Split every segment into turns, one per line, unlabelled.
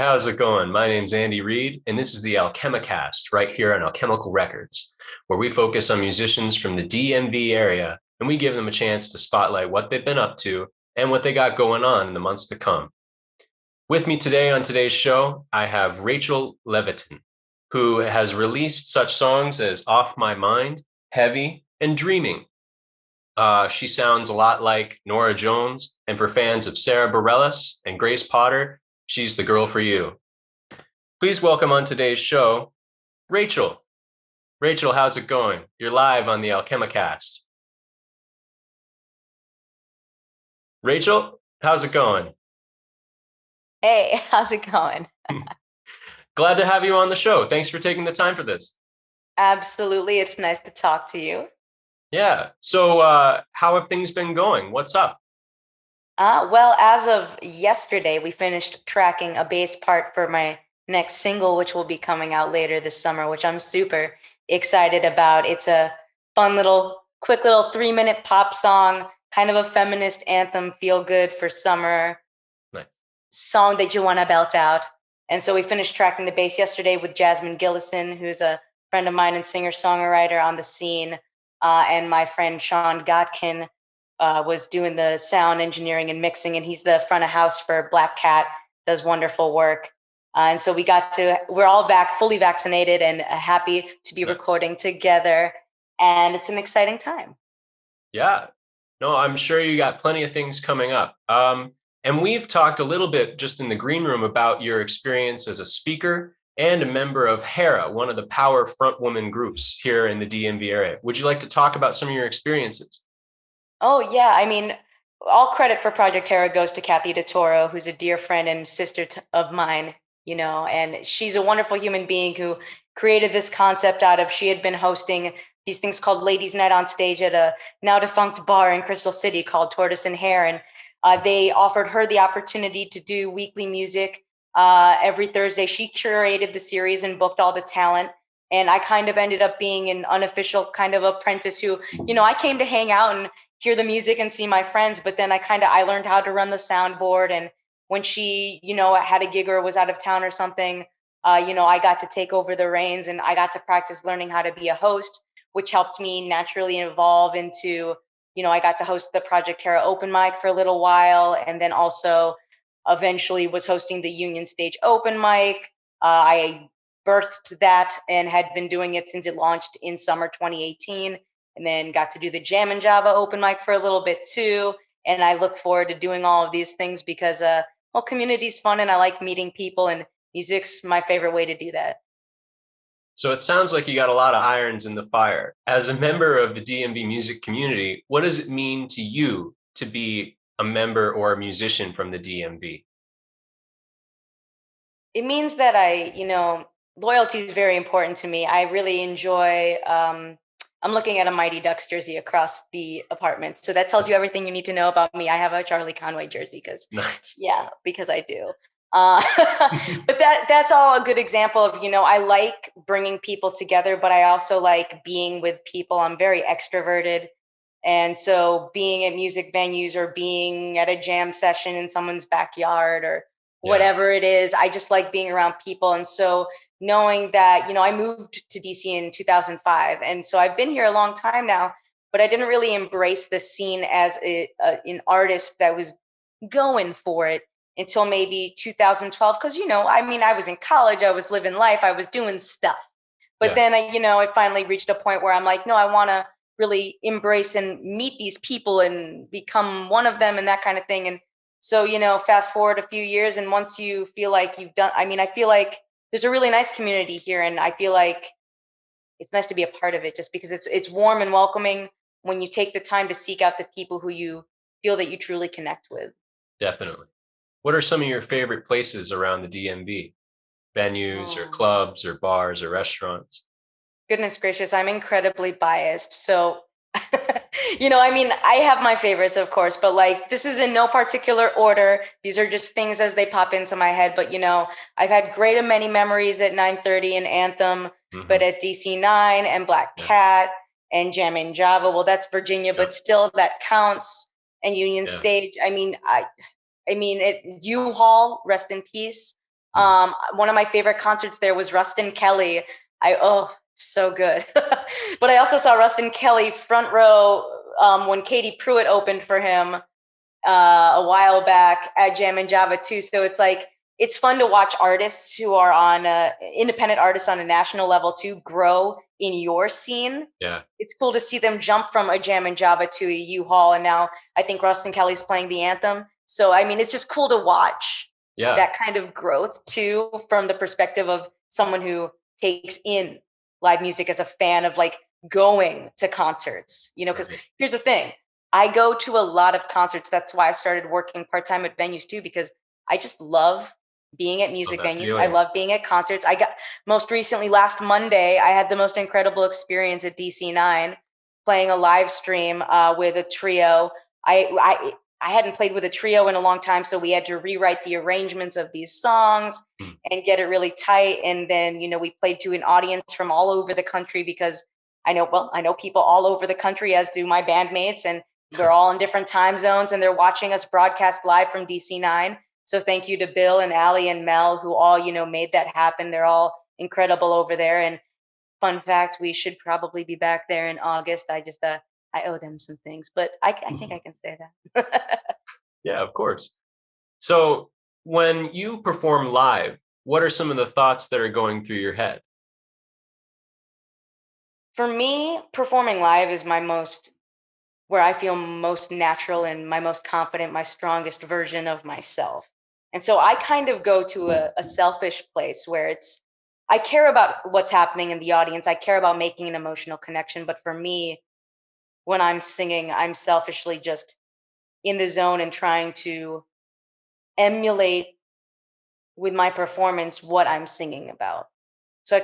how's it going? My name's Andy Reid, and this is the Alchemicast right here on Alchemical Records, where we focus on musicians from the DMV area and we give them a chance to spotlight what they've been up to and what they got going on in the months to come. With me today on today's show, I have Rachel Levitin, who has released such songs as Off My Mind, Heavy, and Dreaming. She sounds a lot like Norah Jones, and for fans of Sarah Bareilles and Grace Potter, she's the girl for you. Please welcome on today's show, Rachel. Rachel, how's it going? You're live on the Alchemicast. Rachel, how's it going?
Hey, how's it going?
Glad to have you on the show. Thanks for taking the time for this.
Absolutely. It's nice to talk to you.
Yeah. So how have things been going? What's up?
Well, as of yesterday, we finished tracking a bass part for my next single, which will be coming out later this summer, which I'm super excited about. It's a fun little, quick little 3-minute pop song, kind of a feminist anthem, feel good for summer
Nice.
song that you want to belt out. And so we finished tracking the bass yesterday with Jasmine Gillison, who's a friend of mine and singer-songwriter on the scene, and my friend Sean Gotkin was doing the sound engineering and mixing, and he's the front of house for Black Cat, does wonderful work. And so we're all back, fully vaccinated and happy to be
Nice.
recording together. And it's an exciting time.
Yeah. No, I'm sure you got plenty of things coming up. And we've talked a little bit just in the green room about your experience as a speaker and a member of HERA, one of the power frontwoman groups here in the DMV area. Would you like to talk about some of your experiences?
Oh, yeah. I mean, all credit for ProjectHERA goes to Kathy DeToro, who's a dear friend and sister of mine, and she's a wonderful human being who created this concept out of, she had been hosting these things called Ladies Night on Stage at a now defunct bar in Crystal City called Tortoise and Hare. And they offered her the opportunity to do weekly music every Thursday. She curated the series and booked all the talent. And I kind of ended up being an unofficial kind of apprentice who, I came to hang out and hear the music and see my friends, but then I learned how to run the soundboard. And when she, had a gig or was out of town or something, I got to take over the reins and I got to practice learning how to be a host, which helped me naturally evolve into, I got to host the ProjectHERA open mic for a little while. And then also eventually was hosting the Union Stage open mic. I birthed that and had been doing it since it launched in summer 2018. And then got to do the Jammin Java open mic for a little bit too. And I look forward to doing all of these things because, community's fun and I like meeting people, and music's my favorite way to do that.
So it sounds like you got a lot of irons in the fire. As a member of the DMV music community, what does it mean to you to be a member or a musician from the DMV?
It means that loyalty is very important to me. I really enjoy, I'm looking at a Mighty Ducks jersey across the apartment. So that tells you everything you need to know about me. I have a Charlie Conway jersey
Nice.
because I do. Uh, but that's all a good example of, I like bringing people together, but I also like being with people. I'm very extroverted. And so being at music venues or being at a jam session in someone's backyard or
Yeah.
whatever it is, I just like being around people. And so knowing that, I moved to DC in 2005. And so I've been here a long time now, but I didn't really embrace the scene as an artist that was going for it until maybe 2012. Because, I was in college, I was living life, I was doing stuff. But
Yeah.
then, I finally reached a point where I'm like, no, I want to really embrace and meet these people and become one of them and that kind of thing. And so, fast forward a few years, and once you feel like you've done, I feel like there's a really nice community here, and I feel like it's nice to be a part of it just because it's warm and welcoming when you take the time to seek out the people who you feel that you truly connect with.
Definitely. What are some of your favorite places around the DMV? Venues or
Oh.
clubs or bars or restaurants?
Goodness gracious, I'm incredibly biased. So, I have my favorites, of course, but like this is in no particular order. These are just things as they pop into my head. But, I've had great many memories at 930 and Anthem, but at DC9 and Black
Yeah.
Cat and Jammin Java. Well, that's Virginia,
Yeah.
but still that counts. And Union
Yeah.
Stage. I mean, it U-Haul, rest in peace.
Mm.
One of my favorite concerts there was Rustin Kelly. So good. But I also saw Rustin Kelly front row when Katie Pruitt opened for him a while back at Jammin Java too. So it's like it's fun to watch artists who are on independent artists on a national level to grow in your scene.
Yeah.
It's cool to see them jump from a Jammin Java to a U-Haul, and now I think Rustin Kelly's playing the anthem. So I mean, it's just cool to watch
Yeah.
that kind of growth too, from the perspective of someone who takes in live music as a fan of like going to concerts. Because
Right.
here's the thing. I go to a lot of concerts. That's why I started working part-time at venues too, because I just love being at
Love
music
that
venues. I
feeling.
love being at concerts. I got most recently last Monday, I had the most incredible experience at DC9 playing a live stream with a trio. I hadn't played with a trio in a long time, so we had to rewrite the arrangements of these songs
Mm.
and get it really tight. And then, we played to an audience from all over the country because I know people all over the country, as do my bandmates, and they're all in different time zones and they're watching us broadcast live from DC9. So thank you to Bill and Allie and Mel, who all, made that happen. They're all incredible over there. And fun fact, we should probably be back there in August. I owe them some things, but I think I can say that.
Yeah, of course. So when you perform live, what are some of the thoughts that are going through your head?
For me, performing live is where I feel most natural and my most confident, my strongest version of myself. And so I kind of go to a selfish place where I care about what's happening in the audience. I care about making an emotional connection. But for me, when I'm singing, I'm selfishly just in the zone and trying to emulate with my performance what I'm singing about. So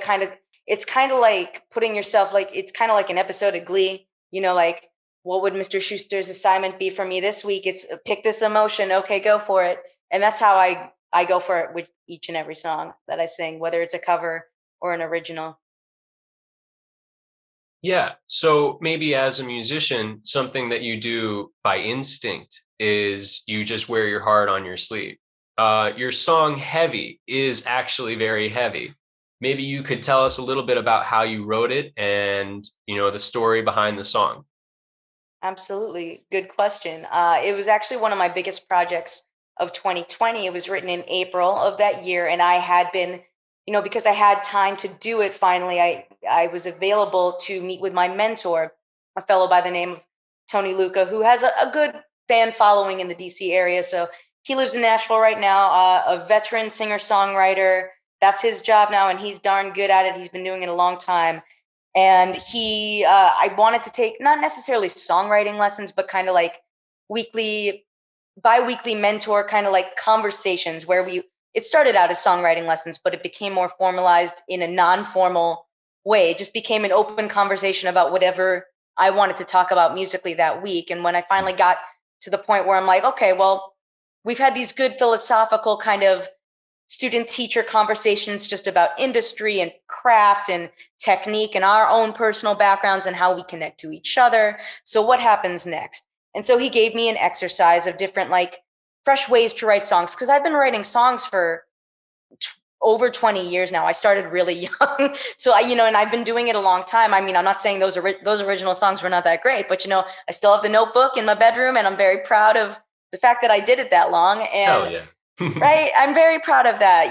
it's kind of like putting yourself like, it's kind of like an episode of Glee, like what would Mr. Schuster's assignment be for me this week? It's pick this emotion. Okay, go for it. And that's how I go for it with each and every song that I sing, whether it's a cover or an original.
Yeah. So maybe as a musician, something that you do by instinct is you just wear your heart on your sleeve. Your song Heavy is actually very heavy. Maybe you could tell us a little bit about how you wrote it and, the story behind the song.
Absolutely. Good question. It was actually one of my biggest projects of 2020. It was written in April of that year. And I had been, because I had time to do it finally, I was available to meet with my mentor, a fellow by the name of Tony Lucca, who has a good fan following in the DC area. So he lives in Nashville right now, a veteran singer songwriter. That's his job now, and he's darn good at it. He's been doing it a long time. And I wanted to take not necessarily songwriting lessons, but kind of like weekly, bi-weekly mentor kind of like conversations where it started out as songwriting lessons, but it became more formalized in a non-formal way. It just became an open conversation about whatever I wanted to talk about musically that week. And when I finally got to the point where I'm like, okay, well, we've had these good philosophical kind of student teacher conversations just about industry and craft and technique and our own personal backgrounds and how we connect to each other. So what happens next? And so he gave me an exercise of different like fresh ways to write songs, because I've been writing songs for over 20 years now. I started really young. So and I've been doing it a long time. I mean, I'm not saying those original songs were not that great, but I still have the notebook in my bedroom and I'm very proud of the fact that I did it that long.
Hell
And
yeah.
right, I'm very proud of that.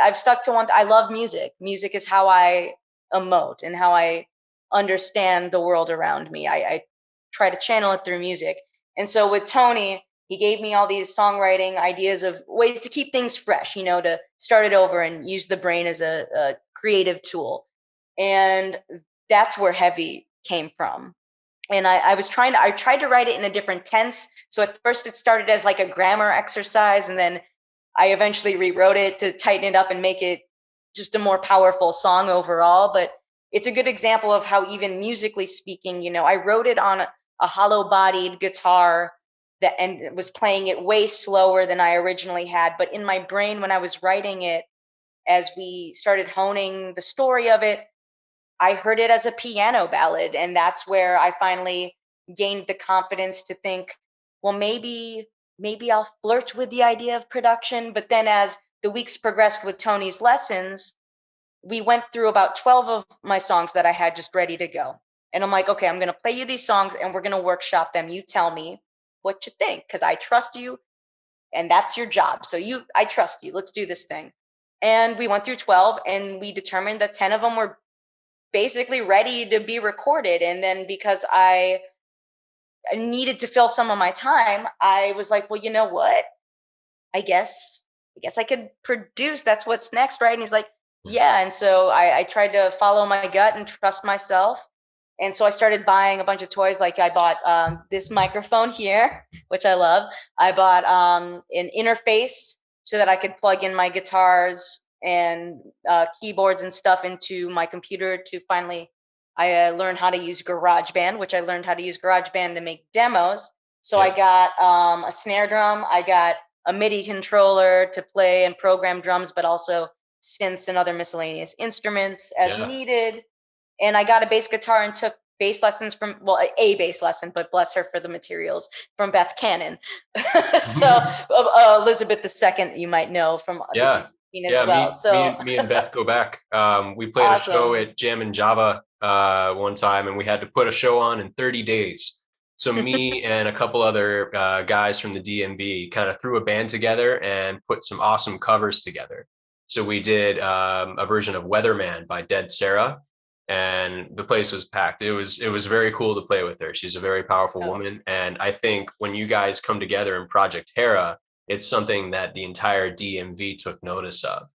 I've stuck to one. I love music. Music is how I emote and how I understand the world around me. I try to channel it through music. And so with Tony, he gave me all these songwriting ideas of ways to keep things fresh, to start it over and use the brain as a creative tool. And that's where Heavy came from. And I tried to write it in a different tense. So at first it started as like a grammar exercise, and then I eventually rewrote it to tighten it up and make it just a more powerful song overall. But it's a good example of how even musically speaking, I wrote it on a hollow bodied guitar and was playing it way slower than I originally had. But in my brain, when I was writing it, as we started honing the story of it, I heard it as a piano ballad. And that's where I finally gained the confidence to think, well, maybe I'll flirt with the idea of production. But then as the weeks progressed with Tony's lessons, we went through about 12 of my songs that I had just ready to go. And I'm like, okay, I'm going to play you these songs and we're going to workshop them. You tell me what you think, because I trust you and that's your job. So I trust you. Let's do this thing. And we went through 12 and we determined that 10 of them were basically ready to be recorded. And then because I needed to fill some of my time, I was like, well, you know what? I guess I could produce. That's what's next, right? And he's like, yeah. And so I tried to follow my gut and trust myself. And so I started buying a bunch of toys. Like I bought this microphone here, which I love. I bought an interface so that I could plug in my guitars and keyboards and stuff into my computer to finally, I learned how to use GarageBand, which I learned how to use GarageBand to make demos. So I got a snare drum. I got a MIDI controller to play and program drums, but also synths and other miscellaneous instruments as needed. And I got a bass guitar and took bass lessons from, well, a bass lesson, but bless her for the materials, from Beth Cannon. So Elizabeth II, you might know from the DC scene as well.
Me and Beth go back. We played a show at Jammin Java one time, and we had to put a show on in 30 days. So me and a couple other guys from the DMV kind of threw a band together and put some awesome covers together. So we did a version of Weatherman by Dead Sarah, and the place was packed. It was very cool to play with her. She's a very powerful woman. And I think when you guys come together in ProjectHERA, it's something that the entire DMV took notice of.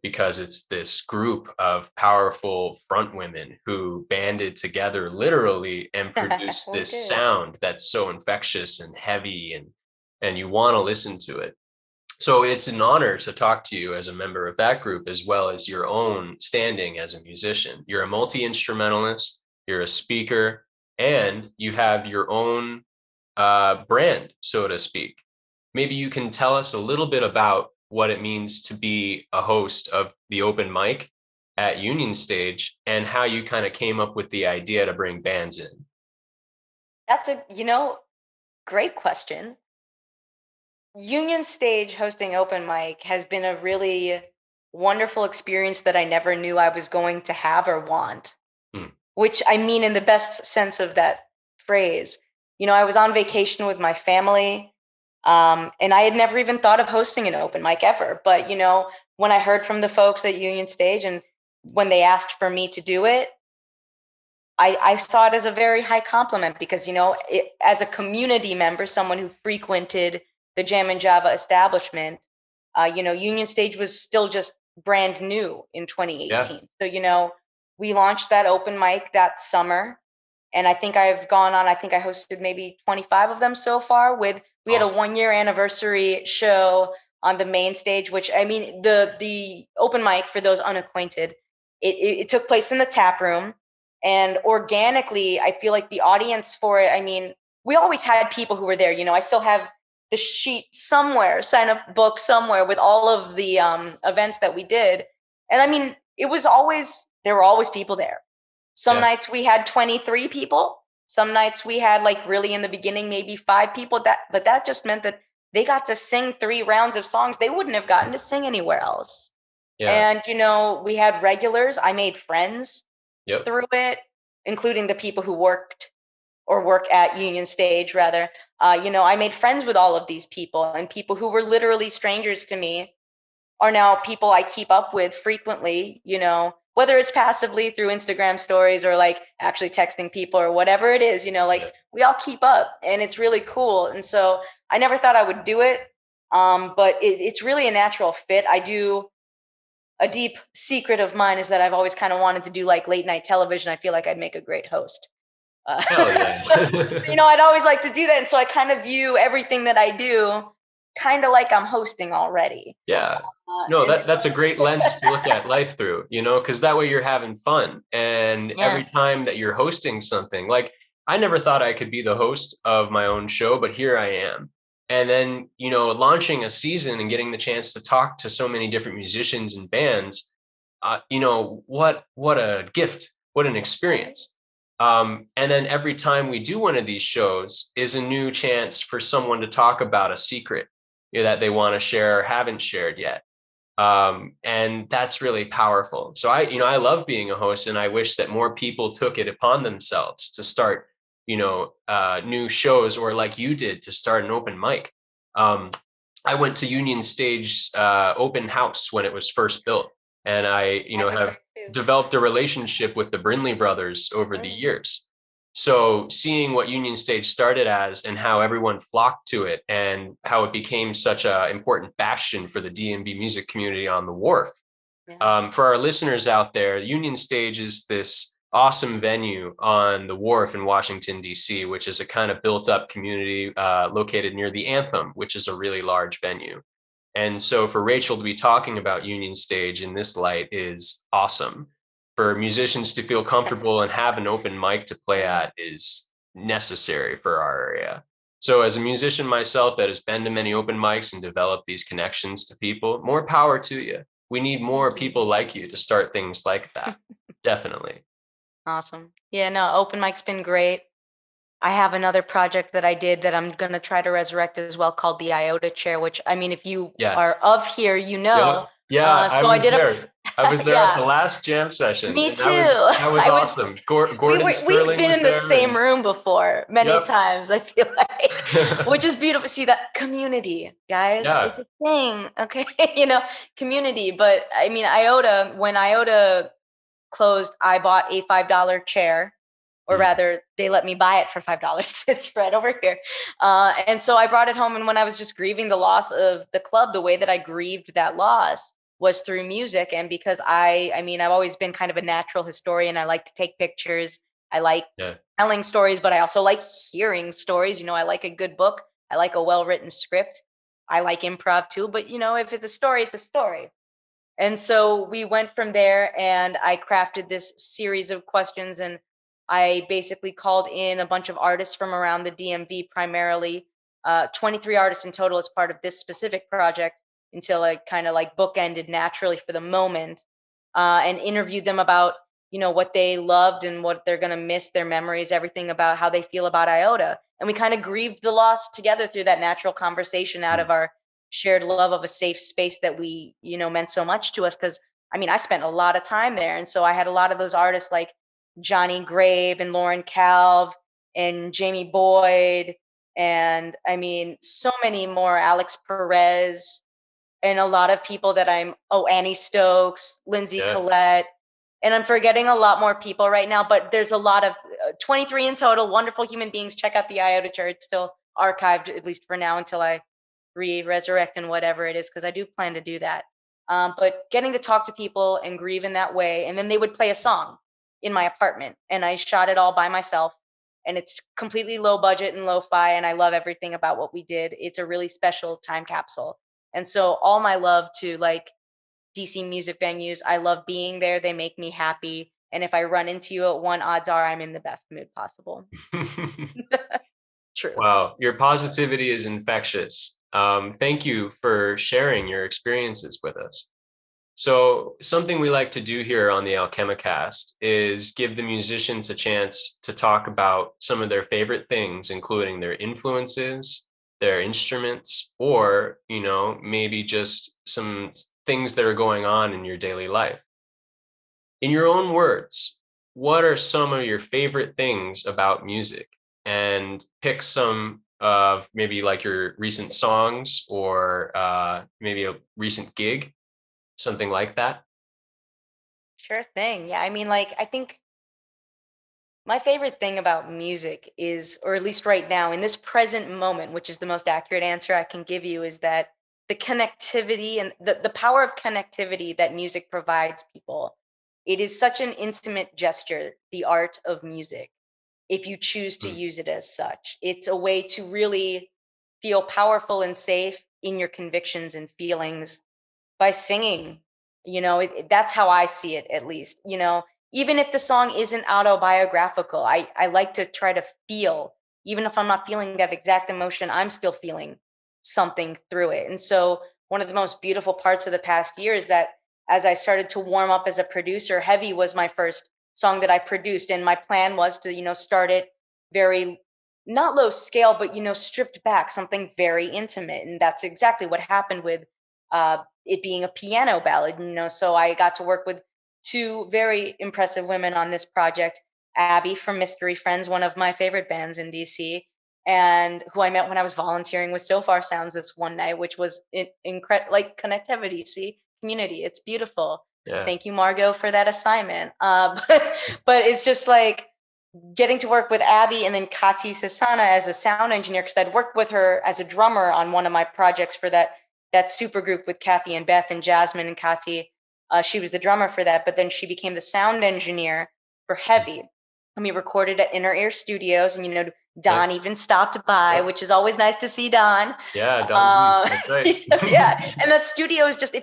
Because it's this group of powerful front women who banded together literally and produced this sound that's so infectious and heavy, and you want to listen to it. So it's an honor to talk to you as a member of that group, as well as your own standing as a musician. You're a multi-instrumentalist, you're a speaker, and you have your own brand, so to speak. Maybe you can tell us a little bit about what it means to be a host of the open mic at Union Stage and how you kind of came up with the idea to bring bands in.
That's a, great question. Union Stage hosting open mic has been a really wonderful experience that I never knew I was going to have or want, which I mean in the best sense of that phrase. I was on vacation with my family. And I had never even thought of hosting an open mic ever. But, when I heard from the folks at Union Stage and when they asked for me to do it, I saw it as a very high compliment because, as a community member, someone who frequented the Jammin Java establishment, Union Stage was still just brand new in 2018. So, we launched that open mic that summer. And I think I hosted maybe 25 of them so far. We had a 1-year anniversary show on the main stage, which, I mean, the open mic, for those unacquainted, it took place in the tap room. And organically, I feel like the audience for it, I mean, we always had people who were there. I still have the sheet somewhere, sign up book somewhere with all of the events that we did. And I mean, there were always people there. Some nights we had 23 people. Some nights we had, like, really in the beginning, maybe 5 people. But that just meant that they got to sing 3 rounds of songs they wouldn't have gotten to sing anywhere else. And, we had regulars. I made friends through it, including the people who work at Union Stage, rather. I made friends with all of these people, and people who were literally strangers to me are now people I keep up with frequently, whether it's passively through Instagram stories or like actually texting people or whatever it is, we all keep up, and it's really cool. And so I never thought I would do it. But it's really a natural fit. A deep secret of mine is that I've always kind of wanted to do like late night television. I feel like I'd make a great host.
Hell yeah.
I'd always like to do that. And so I kind of view everything that I do kind of like I'm hosting already.
Yeah. No, that's a great lens to look at life through, because that way you're having fun. And every time that you're hosting something, like, I never thought I could be the host of my own show, but here I am. And then, launching a season and getting the chance to talk to so many different musicians and bands, what a gift, what an experience. And then every time we do one of these shows is a new chance for someone to talk about a secret, that they want to share or haven't shared yet. And that's really powerful. So I love being a host, and I wish that more people took it upon themselves to start, new shows, or like you did, to start an open mic. Um, I went to Union Stage open house when it was first built, and I,
I was there
have
too.
developed a relationship with the Brindley brothers over the years. So seeing what Union Stage started as and how everyone flocked to it and how it became such an important bastion for the DMV music community on the wharf.
Yeah.
For our listeners out there, Union Stage is this awesome venue on the wharf in Washington, D.C., which is a kind of built up community located near the Anthem, which is a really large venue. And so for Rachel to be talking about Union Stage in this light is awesome. For musicians to feel comfortable and have an open mic to play at is necessary for our area. So as a musician myself that has been to many open mics and developed these connections to people, more power to you. We need more people like you to start things like that. Definitely.
Awesome. Yeah, no, open mic's been great. I have another project that I did that I'm gonna try to resurrect as well, called the IOTA chair, which, I mean, if you are
Yes.
of here, you know.
Yep. Yeah, I
So I
was
did a,
there. I was there at the
yeah,
last jam session,
me
and
too.
that was
I was,
awesome. Gordon
we've
Sterling
been
was
in the
there,
same
and
room before many
yep.
times, I feel like, which is beautiful. See, that community, guys, is
Yeah.
a thing, okay? Community. But I mean, IOTA, when IOTA closed, I bought a $5 chair, or
Mm,
rather, they let me buy it for $5. It's right over here. And so I brought it home. And when I was just grieving the loss of the club, the way that I grieved that loss was through music. And because I mean, I've always been kind of a natural historian. I like to take pictures. I like
yeah.
telling stories, but I also like hearing stories. I like a good book. I like a well-written script. I like improv too. But if it's a story, it's a story. And so we went from there, and I crafted this series of questions, and I basically called in a bunch of artists from around the DMV, primarily 23 artists in total as part of this specific project, until I kind of like bookended naturally for the moment, and interviewed them about what they loved and what they're going to miss, their memories, everything about how they feel about IOTA. And we kind of grieved the loss together through that natural conversation out
Mm,
of our shared love of a safe space that we meant so much to us. Because I mean, I spent a lot of time there, and so I had a lot of those artists like Johnny Grave and Lauren Calve and Jamie Boyd, and I mean so many more, Alex Perez, and a lot of people that Annie Stokes, Lindsay
yeah.
Collette, and I'm forgetting a lot more people right now, but there's a lot of 23 in total, wonderful human beings. Check out the IOTA chart. It's still archived, at least for now, until I resurrect and whatever it is, because I do plan to do that. But getting to talk to people and grieve in that way, and then they would play a song in my apartment, and I shot it all by myself, and it's completely low budget and lo-fi, and I love everything about what we did. It's a really special time capsule. And so all my love to like DC music venues. I love being there. They make me happy. And if I run into you at one, odds are I'm in the best mood possible. True.
Wow, your positivity is infectious. Thank you for sharing your experiences with us. So, something we like to do here on the Alchemicast is give the musicians a chance to talk about some of their favorite things, including their influences, their instruments, or, maybe just some things that are going on in your daily life. In your own words, what are some of your favorite things about music? And pick some of maybe like your recent songs, or maybe a recent gig, something like that.
Sure thing. Yeah. I mean, like, I think my favorite thing about music is, or at least right now in this present moment, which is the most accurate answer I can give you, is that the connectivity and the power of connectivity that music provides people. It is such an intimate gesture, the art of music, if you choose to
Mm,
use it as such. It's a way to really feel powerful and safe in your convictions and feelings by singing. That's how I see it, at least. Even if the song isn't autobiographical, I like to try to feel, even if I'm not feeling that exact emotion, I'm still feeling something through it. And so one of the most beautiful parts of the past year is that as I started to warm up as a producer, Heavy was my first song that I produced. And my plan was to, start it very not low scale, but stripped back, something very intimate. And that's exactly what happened with it being a piano ballad. So I got to work with two very impressive women on this project. Abby from Mystery Friends, one of my favorite bands in DC, and who I met when I was volunteering with So Far Sounds this one night, which was incredible, like connectivity. See, community, it's beautiful.
Yeah.
Thank you, Margot, for that assignment. But it's just like getting to work with Abby and then Kati Sasana as a sound engineer, because I'd worked with her as a drummer on one of my projects for that super group with Kathy and Beth and Jasmine and Kati. She was the drummer for that, but then she became the sound engineer for Heavy. And we recorded at Inner Ear Studios, and Don even stopped by, which is always nice to see Don.
Yeah, Don's that's right.
Yeah, and that studio is just,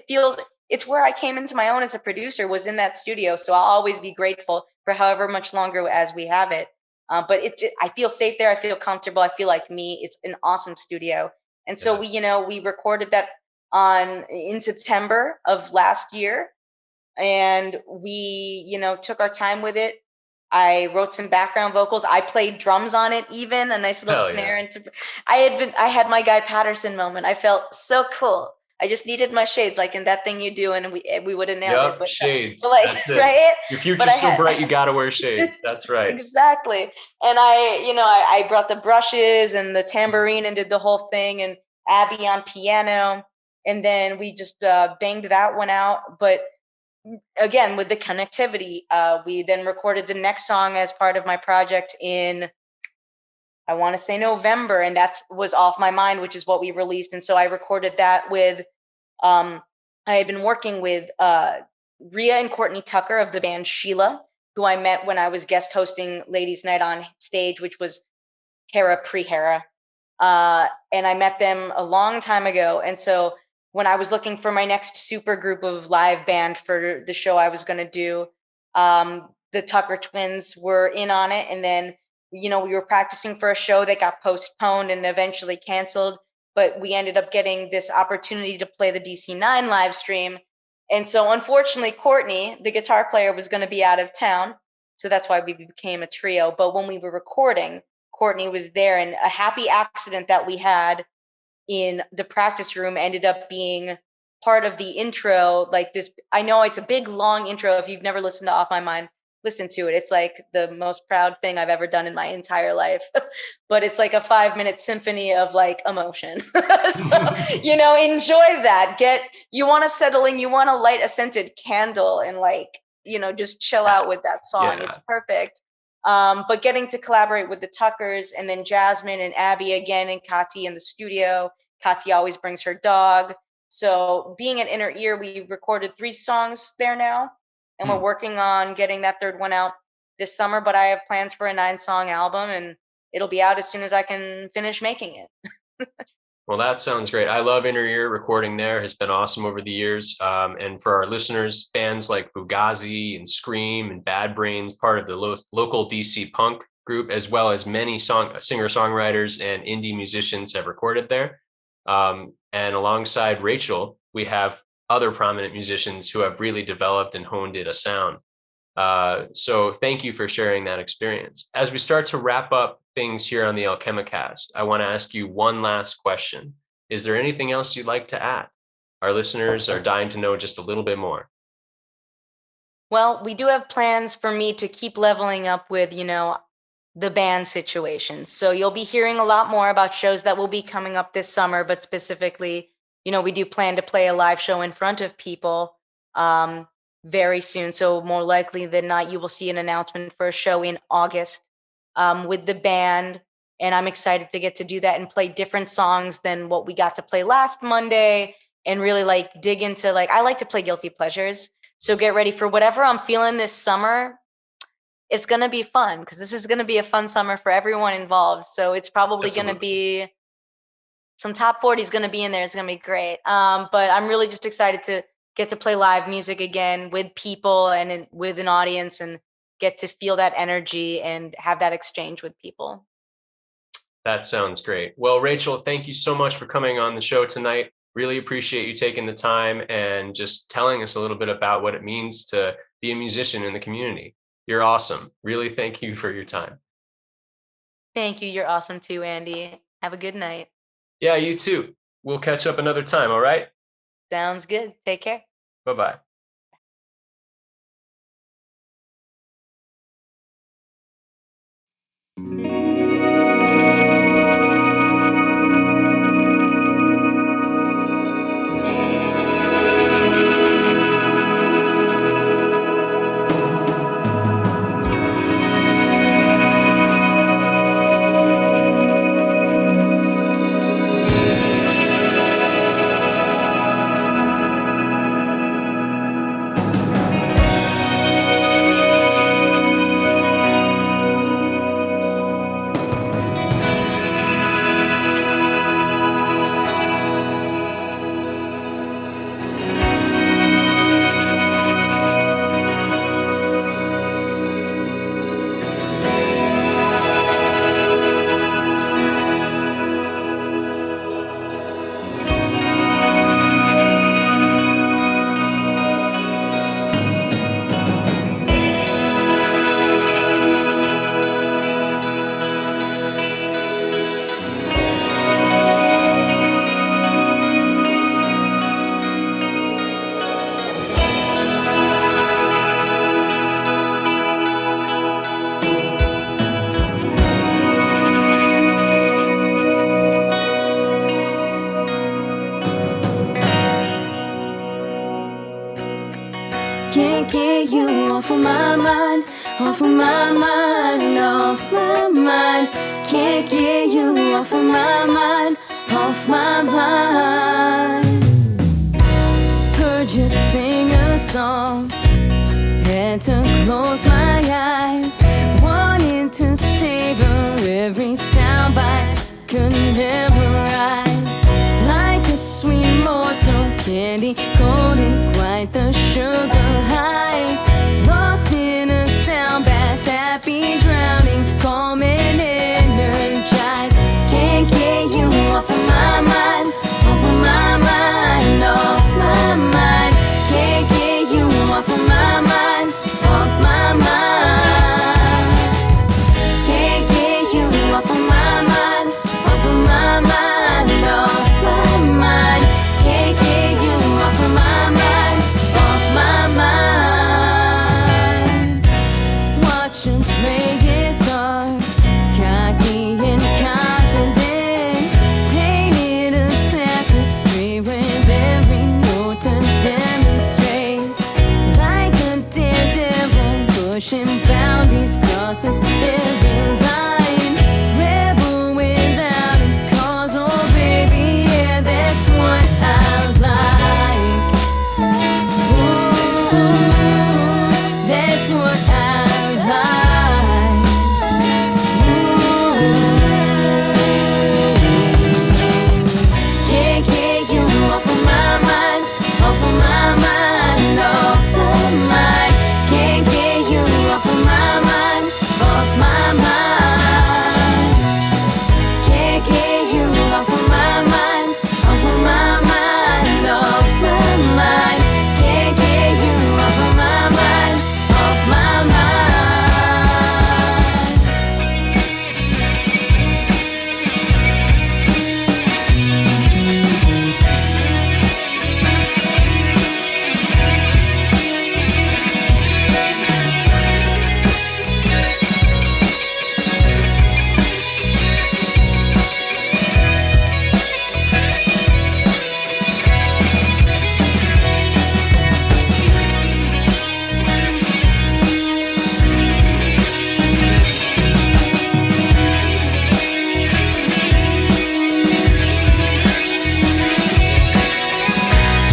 it's where I came into my own as a producer, was in that studio. So I'll always be grateful for however much longer as we have it. But I feel safe there. I feel comfortable. I feel like me. It's an awesome studio. And so we recorded that in September of last year, and we took our time with it. I wrote some background vocals. I played drums on it, even a nice little snare. And I had my Guy Patterson moment. I felt so cool. I just needed my shades, like in That Thing You Do, and we would have nailed it. But
shades,
but right?
Your future's still bright. You gotta wear shades. That's right.
Exactly. And I brought the brushes and the tambourine and did the whole thing, and Abby on piano, and then we just banged that one out. But again, with the connectivity, we then recorded the next song as part of my project in, I want to say, November, and that was Off My Mind, which is what we released. And so I recorded that with I had been working with Rhea and Courtney Tucker of the band Sheila, who I met when I was guest hosting Ladies Night on Stage, which was HERA pre-HERA. And I met them a long time ago. And so when I was looking for my next super group of live band for the show I was going to do, the Tucker twins were in on it. And then, we were practicing for a show that got postponed and eventually canceled. But we ended up getting this opportunity to play the DC9 live stream. And so unfortunately, Courtney, the guitar player, was going to be out of town. So that's why we became a trio. But when we were recording, Courtney was there, and a happy accident that we had in the practice room ended up being part of the intro. Like this, I know it's a big, long intro. If you've never listened to Off My Mind, listen to it. It's like the most proud thing I've ever done in my entire life. But it's like a 5-minute symphony of like emotion. So, enjoy that. You want to settle in, you want to light a scented candle and just chill out with that song. Yeah. It's perfect. But getting to collaborate with the Tuckers, and then Jasmine and Abby again, and Kati in the studio. Kati always brings her dog. So being at Inner Ear, we recorded 3 songs there now, and we're working on getting that third one out this summer. But I have plans for a 9-song album, and it'll be out as soon as I can finish making it.
Well, that sounds great. I love Inner Ear. Recording there has been awesome over the years. And for our listeners, bands like Fugazi and Scream and Bad Brains, part of the local DC punk group, as well as many singer-songwriters and indie musicians have recorded there. And alongside Rachel, we have other prominent musicians who have really developed and honed in a sound. So thank you for sharing that experience. As we start to wrap up things here on the Alchemicast, I want to ask you one last question. Is there anything else you'd like to add? Our listeners are dying to know just a little bit more.
Well, we do have plans for me to keep leveling up with, the band situation. So you'll be hearing a lot more about shows that will be coming up this summer, but specifically, we do plan to play a live show in front of people very soon. So more likely than not, you will see an announcement for a show in August with the band. And I'm excited to get to do that and play different songs than what we got to play last Monday, and really dig into, I like to play guilty pleasures. So get ready for whatever I'm feeling this summer. It's going to be fun, because this is going to be a fun summer for everyone involved. So it's probably going to be some top 40 is going to be in there. It's going to be great. But I'm really just excited to get to play live music again with people and with an audience, and get to feel that energy and have that exchange with people.
That sounds great. Well, Rachel, thank you so much for coming on the show tonight. Really appreciate you taking the time and just telling us a little bit about what it means to be a musician in the community. You're awesome. Really, thank you for your time.
Thank you. You're awesome too, Andy. Have a good night.
Yeah, you too. We'll catch up another time, all right?
Sounds good. Take care.
Bye-bye.
Can't get you off of my mind, off of my mind, off my mind. Can't get you off of my mind, off my mind. Heard you sing a song, had to close my eyes, wanted to savor every soundbite, couldn't memorize. Like a sweet morsel, candy coated, quite the sugar high. Lost in a sound bath that be drowning, calm and energized. Can't get you off of my mind, off of my mind, off my mind. Can't get you off of my mind, off my mind. Can't get you off of my mind, off of my mind, off my mind. Can't get you off of my mind, off my mind. Watch him play guitar, cocky and confident, painted a tapestry with every note to demonstrate. Like a daredevil, pushing boundaries, crossing every line. Rebel without a cause, oh baby, yeah, that's what I like. Ooh, that's what I like. Ooh. Can't get you off of my mind, off of my mind, off my mind. Can't get you off of my mind, off my mind. Can't get you off of my mind, off of my mind, off my mind. Can't get you off of my mind, off my mind.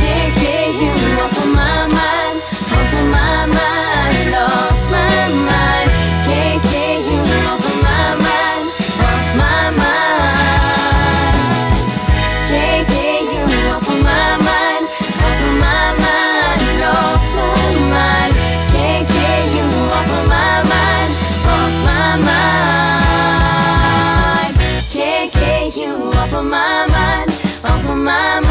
Can't get you off of my mind, off of my mind, off my mind. Can't get you off of my mind, off my mind. Can't get you off of my mind, off of my mind, off my mind. Can't get you off of my mind, off my mind. Can't get you off of my mind, off of my mind.